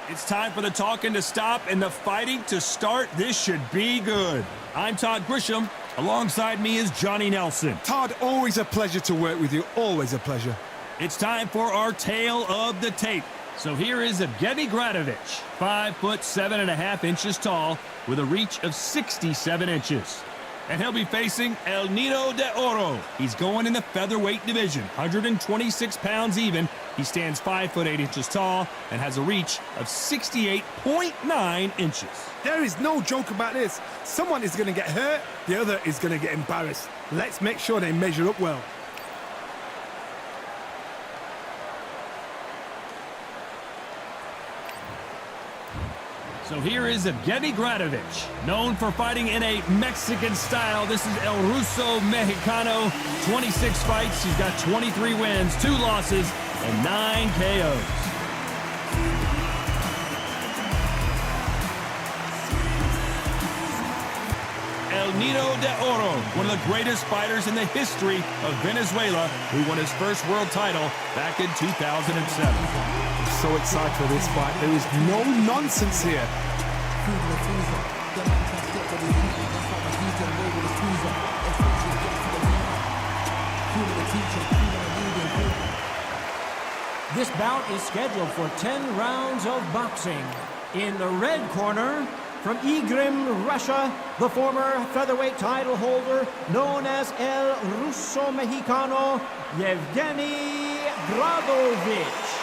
It's time for the talking to stop and the fighting to start. This should be good. I'm Todd Grisham. Alongside me is Johnny Nelson. Todd, always a pleasure to work with you. Always a pleasure. It's time for our tale of the tape. So here is Evgeny Gradovich, 5'7.5" tall, with a reach of 67 inches. And he'll be facing El Nido de Oro. He's going in the featherweight division, 126 pounds even. He stands 5'8" tall and has a reach of 68.9 inches. There is no joke about this. Someone is going to get hurt, the other is going to get embarrassed. Let's make sure they measure up well. So here is Evgeny Gradovich, known for fighting in a Mexican style. This is El Ruso Mexicano, 26 fights. He's got 23 wins, 2 losses, and 9 KOs. El Nido de Oro, one of the greatest fighters in the history of Venezuela, who won his first world title back in 2007. So excited for this fight. There is no nonsense here. This bout is scheduled for 10 rounds of boxing. In the red corner, from Igrim, Russia, the former featherweight title holder known as El Ruso Mexicano, Evgeny Gradovich.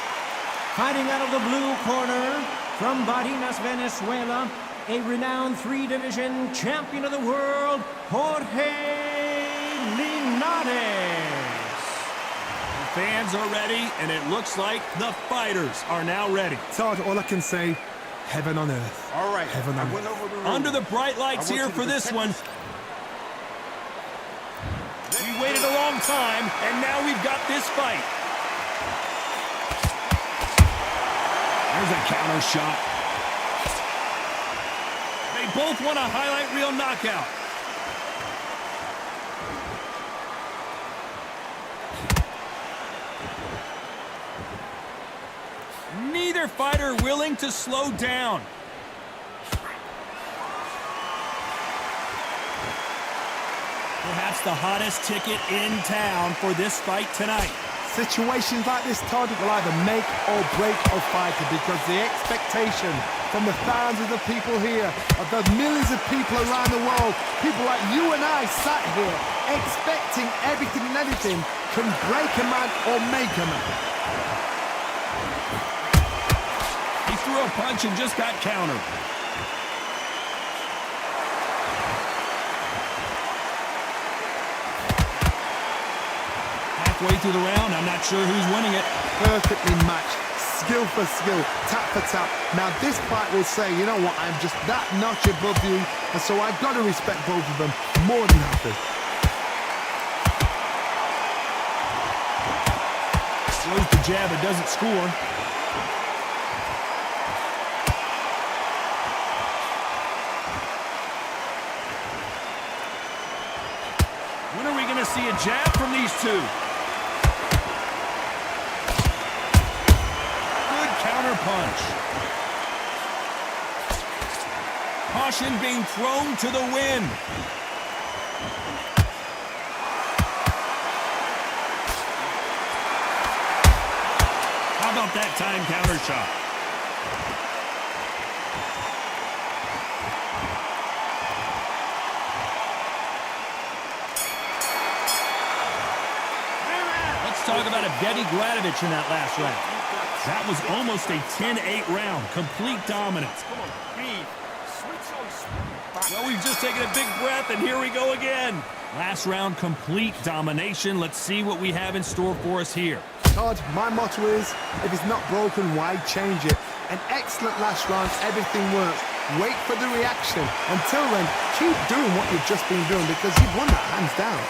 Fighting out of the blue corner, from Barinas, Venezuela, a renowned 3-division champion of the world, Jorge Linares. The fans are ready, and it looks like the fighters are now ready. Todd, all I can say, heaven on earth. All right. Heaven on earth. Under the bright lights here for this one. We waited a long time, and now we've got this fight. There's a counter shot. They both want a highlight reel knockout. Neither fighter willing to slow down. Perhaps the hottest ticket in town for this fight tonight. Situations like this, Todd, will either make or break a fighter, because the expectation from the thousands of people here, of the millions of people around the world, people like you and I sat here expecting everything and anything, can break a man or make a man. He threw a punch and just got countered. Halfway through the round, I'm not sure who's winning it. Perfectly matched, skill for skill, tap for tap. Now this fight will say, you know what, I'm just that notch above you, and so I've got to respect both of them more than happy. Throws the jab, it doesn't score. When are we going to see a jab from these two? Good counter punch. Caution being thrown to the wind. How about that time counter shot? Let's talk about Evgeny Gradovich in that last round. That was almost a 10-8 round, complete dominance. Well, we've just taken a big breath, and here we go again. Last round, complete domination. Let's see what we have in store for us here. Todd, my motto is, if it's not broken, why change it? An excellent last round, everything works. Wait for the reaction. Until then, keep doing what you've just been doing, because you've won that hands down.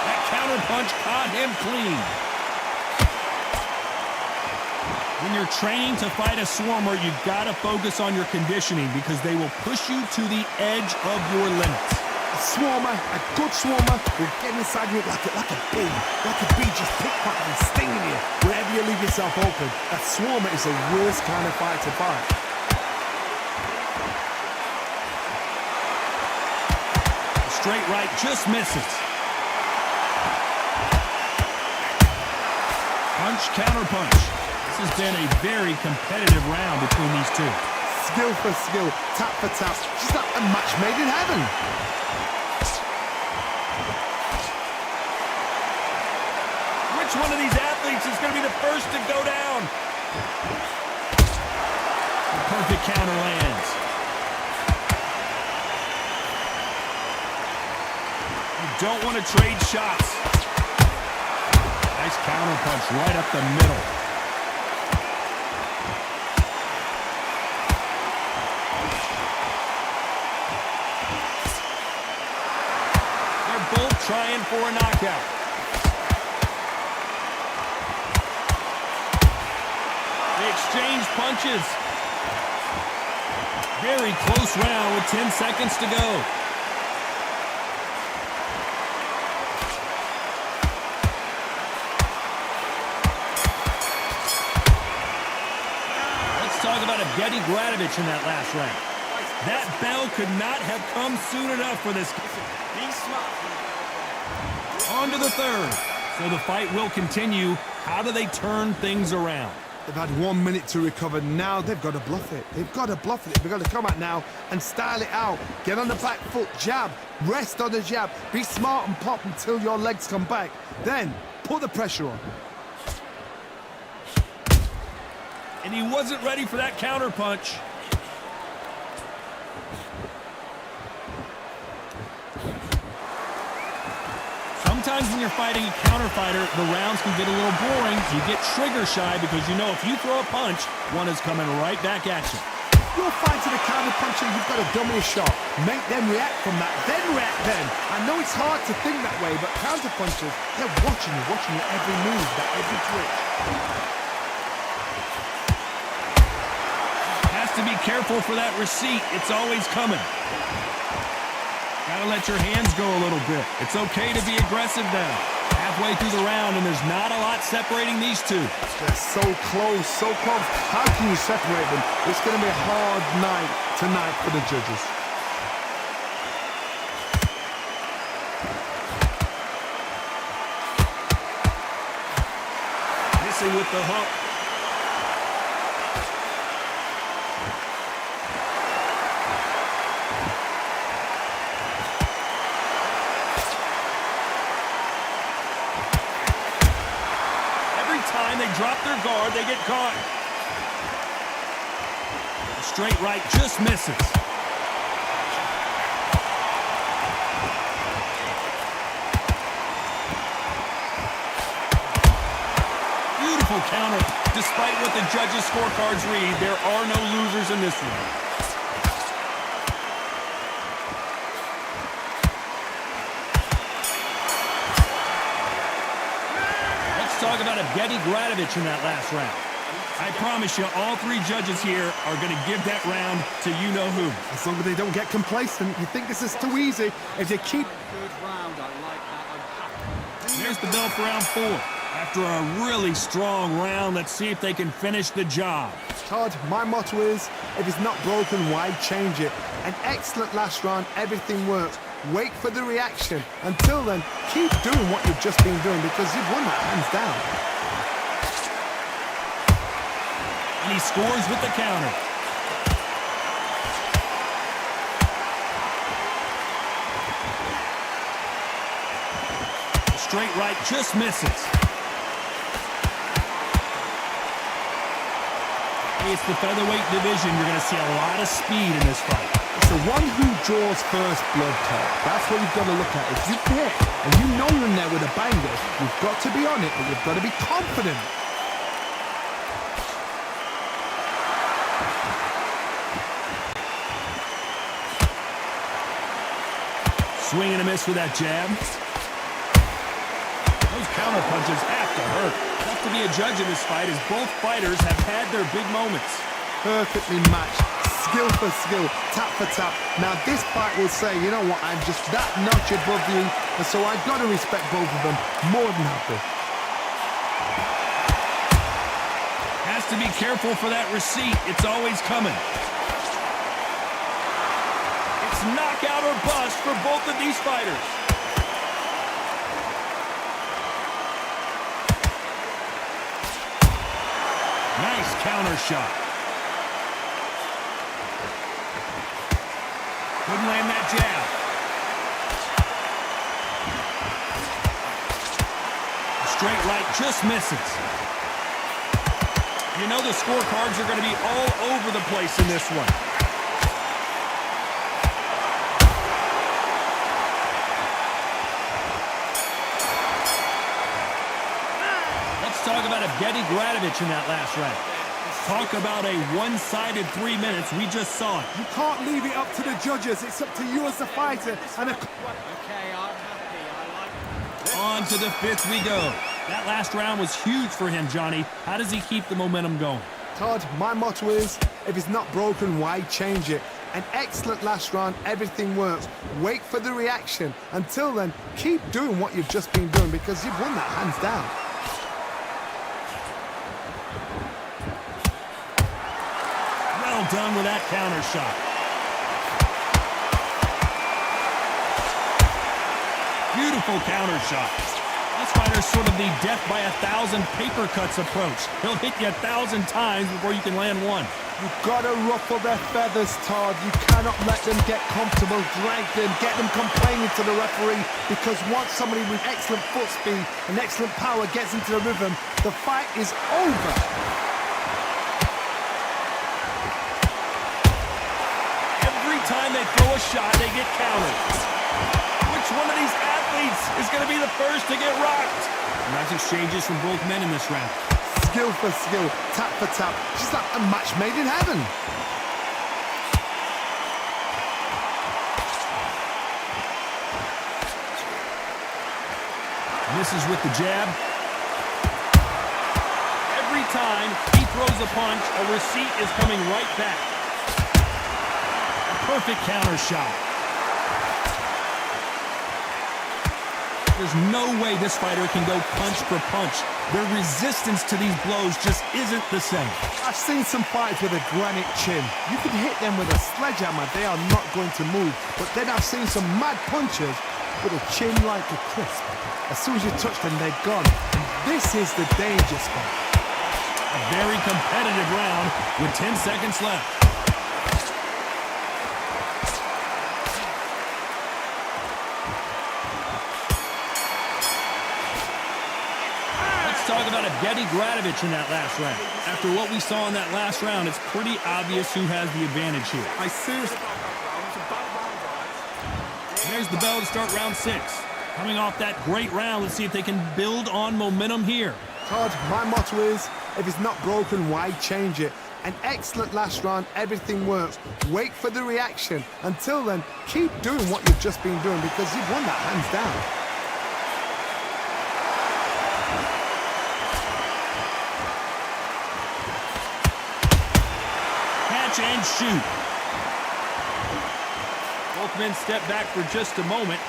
That counter punch caught him clean. When you're training to fight a swarmer, you've got to focus on your conditioning, because they will push you to the edge of your limits. A swarmer, a good swarmer, will get inside you like a bee. Like a bee just pickpocketing and stinging you wherever you leave yourself open. A swarmer is the worst kind of fight to fight. Straight right just misses. Punch, counter punch. This has been a very competitive round between these two. Skill for skill, tap for tap. Just like a match made in heaven. Which one of these athletes is going to be the first to go down? The perfect counter lands. You don't want to trade shots. Nice counter punch right up the middle. They're both trying for a knockout. They exchange punches. Very close round with 10 seconds to go. Let's talk about Evgeny Gradovich in that last round. That bell could not have come soon enough for this. On to the third. So the fight will continue. How do they turn things around? They've had 1 minute to recover. Now they've got to bluff it. They've got to bluff it. They've got to come out now and style it out. Get on the back foot, jab, rest on the jab. Be smart and pop until your legs come back. Then put the pressure on. And he wasn't ready for that counter punch. Sometimes when you're fighting a counter fighter, the rounds can get a little boring. You get trigger shy because you know if you throw a punch, one is coming right back at you. You're fighting a counter puncher, you've got to dummy a shot. Make them react from that, then react then. I know it's hard to think that way, but counter punchers, they're watching you every move, that every twitch. Has to be careful for that receipt. It's always coming. Gotta let your hands go a little bit. It's okay to be aggressive now. Halfway through the round, and there's not a lot separating these two. They're so close, so close. How can you separate them? It's going to be a hard night tonight for the judges. Missing with the hook. They drop their guard, they get caught. The straight right just misses. Beautiful counter. Despite what the judges' scorecards read, there are no losers in this one. Talk about Evgeny Gradovich in that last round. I promise you, all three judges here are going to give that round to you-know-who. As long as they don't get complacent, you think this is too easy. If they keep... There's the bell for round 4. After a really strong round, let's see if they can finish the job. Todd, my motto is, if it's not broken, why change it? An excellent last round, everything works. Wait for the reaction. Until then, keep doing what you've just been doing because you've won that hands down. And he scores with the counter. Straight right just misses. It's the featherweight division. You're going to see a lot of speed in this fight. It's the one who draws first blood, Todd. That's what you've got to look at. If you hit and you know you're in there with a banger, you've got to be on it, but you've got to be confident. Swing and a miss with that jab. Those counter punches have to hurt. Tough to be a judge in this fight as both fighters have had their big moments. Perfectly matched. skill for skill, tap for tap. Now this fight will say, you know what, I'm just that notch above you, and so I've got to respect both of them more than happy. Has to be careful for that receipt. It's always coming. It's knockout or bust for both of these fighters. Nice counter shot. Couldn't land that jab. A straight right just misses. You know the scorecards are going to be all over the place in this one. Let's talk about Evgeny Gradovich in that last round. Talk about a one-sided 3 minutes. We just saw it. You can't leave it up to the judges. It's up to you as the fighter. And on to the fifth we go. That last round was huge for him, Johnny. How does he keep the momentum going? Todd, my motto is, if it's not broken, why change it? An excellent last round, everything works. Wait for the reaction. Until then, keep doing what you've just been doing because you've won that hands down. Well done with that counter shot. Beautiful counter shot. This fighter's sort of the death by 1,000 paper cuts approach. He'll hit you 1,000 times before you can land one. You've got to ruffle their feathers, Todd. You cannot let them get comfortable, drag them, get them complaining to the referee, because once somebody with excellent foot speed and excellent power gets into the rhythm, the fight is over. Every time they throw a shot, they get countered. Which one of these athletes is going to be the first to get rocked? Nice exchanges from both men in this round. Skill for skill, tap for tap. She's like a match made in heaven. Misses with the jab. Every time he throws a punch, a receipt is coming right back. A perfect counter shot. There's no way this fighter can go punch for punch. Their resistance to these blows just isn't the same. I've seen some fighters with a granite chin. You could hit them with a sledgehammer, they are not going to move. But then I've seen some mad punchers with a chin like a crisp. As soon as you touch them, they're gone. And this is the danger spot. A very competitive round with 10 seconds left. Talk about Evgeny Gradovich in that last round. After what we saw in that last round, it's pretty obvious who has the advantage here. There's the bell to start round 6. Coming off that great round, let's see if they can build on momentum here. Todd, my motto is, if it's not broken, why change it? An excellent last round, everything works. Wait for the reaction. Until then, keep doing what you've just been doing because you've won that hands down. And shoot. Both men step back for just a moment.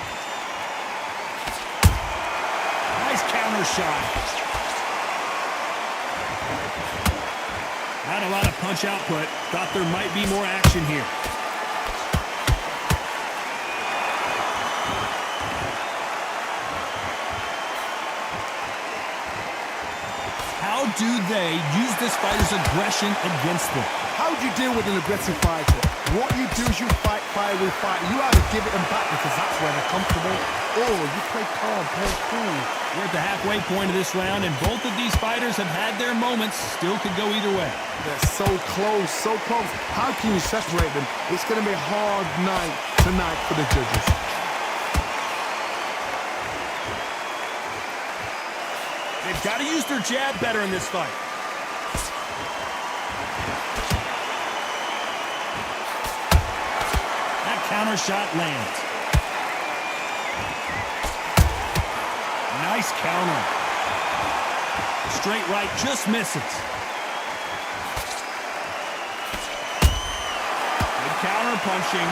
Nice counter shot. Not a lot of punch output. Thought there might be more action here. How do they use this fighter's aggression against them? How do you deal with an aggressive fighter? What you do is you fight fire with fire. You either give it them back because that's where they're comfortable, or you play calm, play cool. We're at the halfway point of this round, and both of these fighters have had their moments. Still could go either way. They're so close, so close. How can you separate them? It's going to be a hard night tonight for the judges. They've got to use their jab better in this fight. That counter shot lands. Nice counter. Straight right just misses. counter-punching.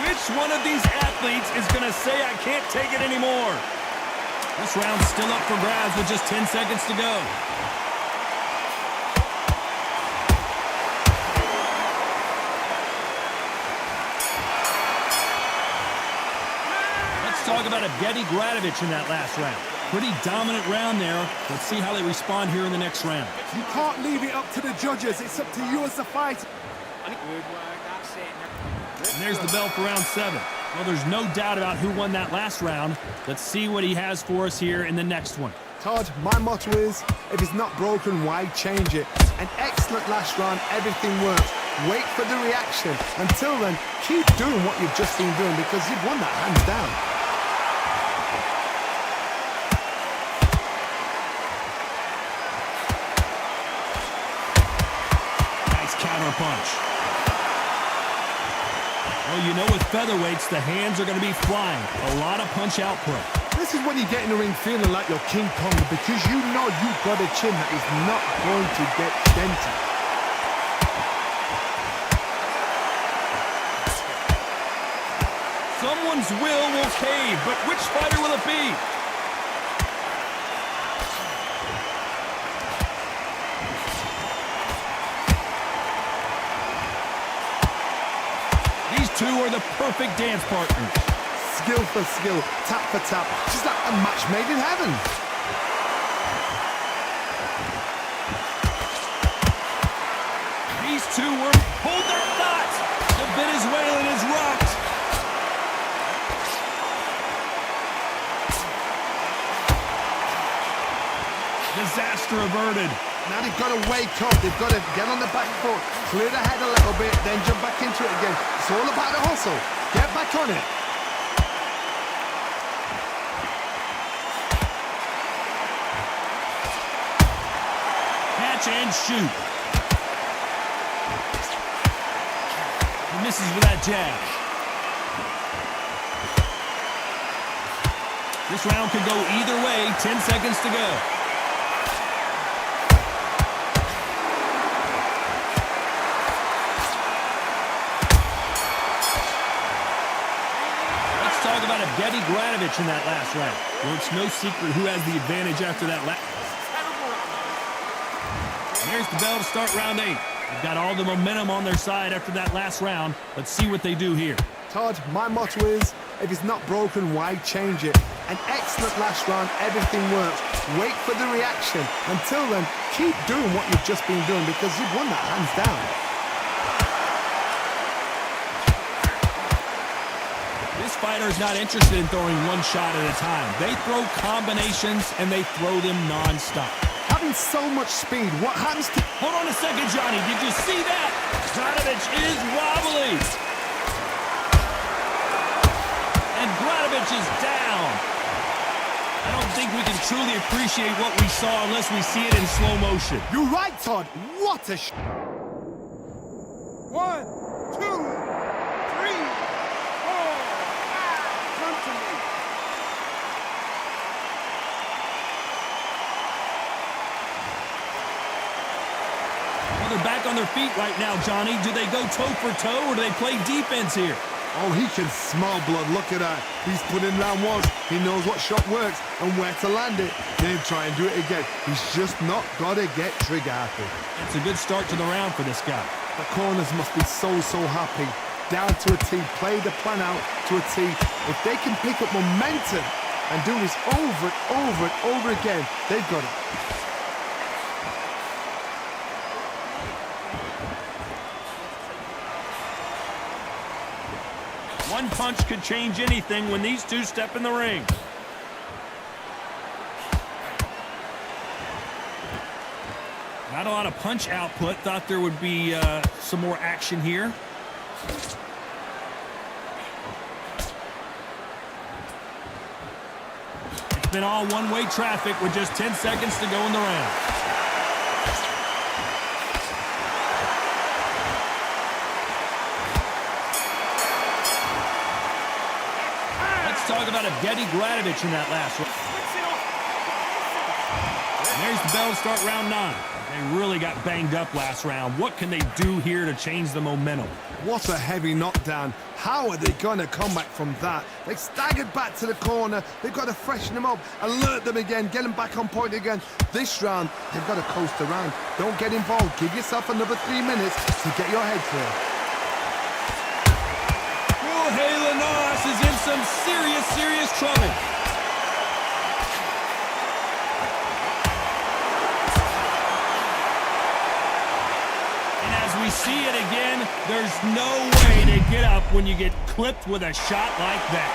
Which one of these athletes is going to say, I can't take it anymore? This round's still up for grabs with just 10 seconds to go. Let's talk about Evgeny Gradovich in that last round. Pretty dominant round there. Let's see how they respond here in the next round. You can't leave it up to the judges. It's up to you as the fighter. And there's the bell for round 7. Well, there's no doubt about who won that last round. Let's see what he has for us here in the next one. Todd, my motto is, if it's not broken, why change it? An excellent last round, everything works. Wait for the reaction. Until then, keep doing what you've just been doing because you've won that hands down. Nice counter punch. Well, you know with featherweights, the hands are going to be flying. A lot of punch output. This is when you get in the ring feeling like you're King Kong because you know you've got a chin that is not going to get dented. Someone's will cave, but which fighter will it be? These two are the perfect dance partners. Skill for skill, tap for tap, just like a match made in heaven. These two were... Hold their thoughts! The Venezuelan is rocked. Disaster averted. Now they've got to wake up, they've got to get on the back foot, clear the head a little bit, then jump back into it again. It's all about the hustle. Get back on it. Catch and shoot. He misses with that jab. This round could go either way. 10 seconds to go. Let's talk about Evgeny Gradovich in that last round. Well, it's no secret who has the advantage after that last. Here's the bell to start round 8. They've got all the momentum on their side after that last round. Let's see what they do here. Todd, my motto is, if it's not broken, why change it? An excellent last round, everything works. Wait for the reaction. Until then, keep doing what you've just been doing because you've won that hands down. This fighter is not interested in throwing one shot at a time. They throw combinations and they throw them non-stop. Having so much speed, what happens to... Hold on a second, Johnny. Did you see that? Gradovich is wobbly. And Gradovich is down. I don't think we can truly appreciate what we saw unless we see it in slow motion. You're right, Todd. What a... 1, 2, 3, 4, 5. Come to me. Well, they're back on their feet right now, Johnny. Do they go toe for toe or do they play defense here? Oh, he can smell blood. Look at that. He's put in round once. He knows what shot works and where to land it. Then try and do it again. He's just not got to get trigger happy. It's a good start to the round for this guy. The corners must be so happy. Down to a T. Play the plan out to a T. If they can pick up momentum and do this over and over and over again, they've got it. One punch could change anything when these two step in the ring. Not a lot of punch output. Thought there would be some more action here. It's been all one-way traffic with just 10 seconds to go in the round. Talk about Evgeny Gradovich in that last one. And there's the bell to start round 9. They really got banged up last round. What can they do here to change the momentum? What a heavy knockdown. How are they going to come back from that? They staggered back to the corner. They've got to freshen them up, alert them again, get them back on point again. This round, they've got to coast around. Don't get involved. Give yourself another 3 minutes to get your head clear. Linares is in some serious trouble. And as we see it again, there's no way to get up when you get clipped with a shot like that.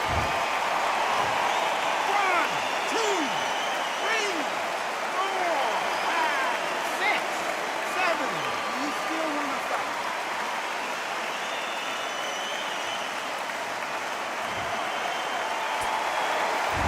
1, 2, 3, 4, 5, 6, 7. You still want to fight?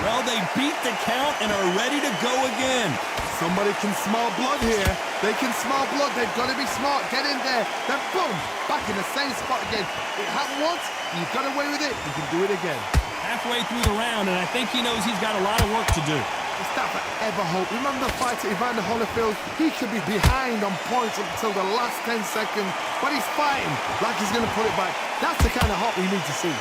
Well, they beat the count and are ready to go again. Somebody can smell blood here. They can smell blood. They've got to be smart. Get in there. Then boom, back in the same spot again. It happened once. You've got away with it. You can do it again. Halfway through the round, and I think he knows he's got a lot of work to do. It's that forever hope. Remember the fight at Evander Holyfield? He could be behind on points up until the last 10 seconds, but he's fighting like he's going to put it back. That's the kind of hope we need to see.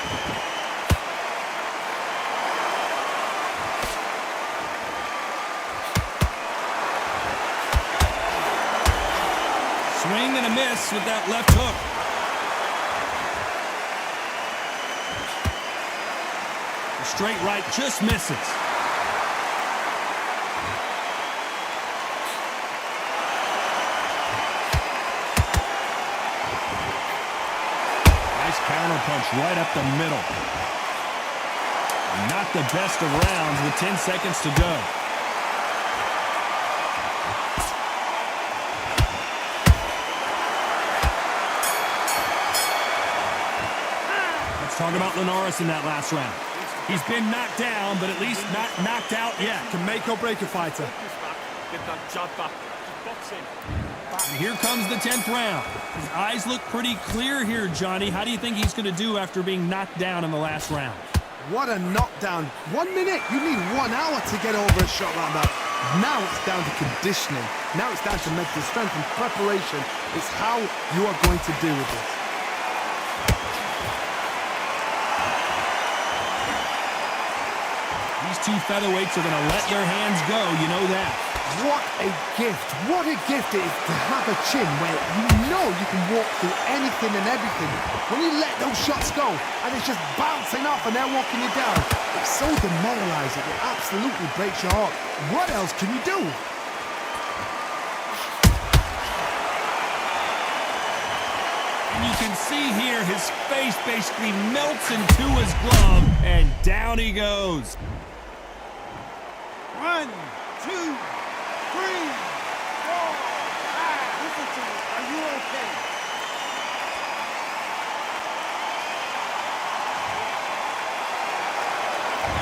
Swing and a miss with that left hook. The straight right just misses. Nice counter punch right up the middle. Not the best of rounds with 10 seconds to go. Talk about Linares in that last round. He's been knocked down, but at least not knocked out yet. Can make or break a fighter. Get that job back. Boxing. And here comes the 10th round. His eyes look pretty clear here, Johnny. How do you think he's going to do after being knocked down in the last round? What a knockdown. 1 minute. You need 1 hour to get over a shot like that. Now it's down to conditioning. Now it's down to mental strength and preparation. It's how you are going to deal with it. These two featherweights are going to let their hands go, you know that. What a gift. What a gift it is to have a chin where you know you can walk through anything and everything. When you let those shots go and it's just bouncing off and they're walking you down, it's so demoralizing. It absolutely breaks your heart. What else can you do? And you can see here his face basically melts into his glove, and down he goes. 1, 2, 3, 4, 5. Listen to me. Are you okay?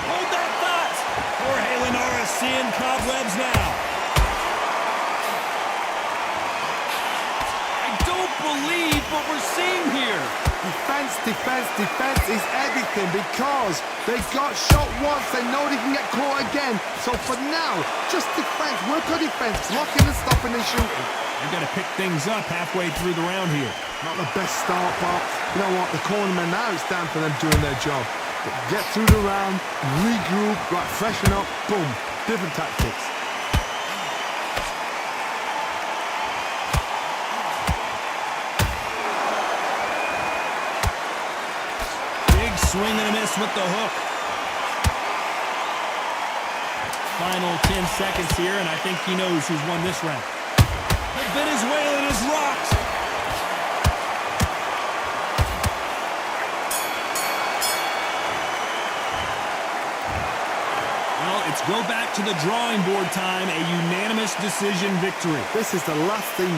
Hold that thought. Jorge Linares seeing cobwebs now. I don't believe what we're seeing here. Defense, defense, defense is everything because they got shot once. They know they can get caught again. So for now, just defense. Work on defense. Blocking and stopping and shooting. They've got to pick things up halfway through the round here. Not the best start, but you know what? The cornermen now, it's time for them doing their job. Get through the round, regroup, right, freshen up, boom. Different tactics. Swing and a miss with the hook. Final 10 seconds here, and I think he knows who's won this round. The Venezuelan is rocked. Well, it's go back to the drawing board time, a unanimous decision victory. This is the last thing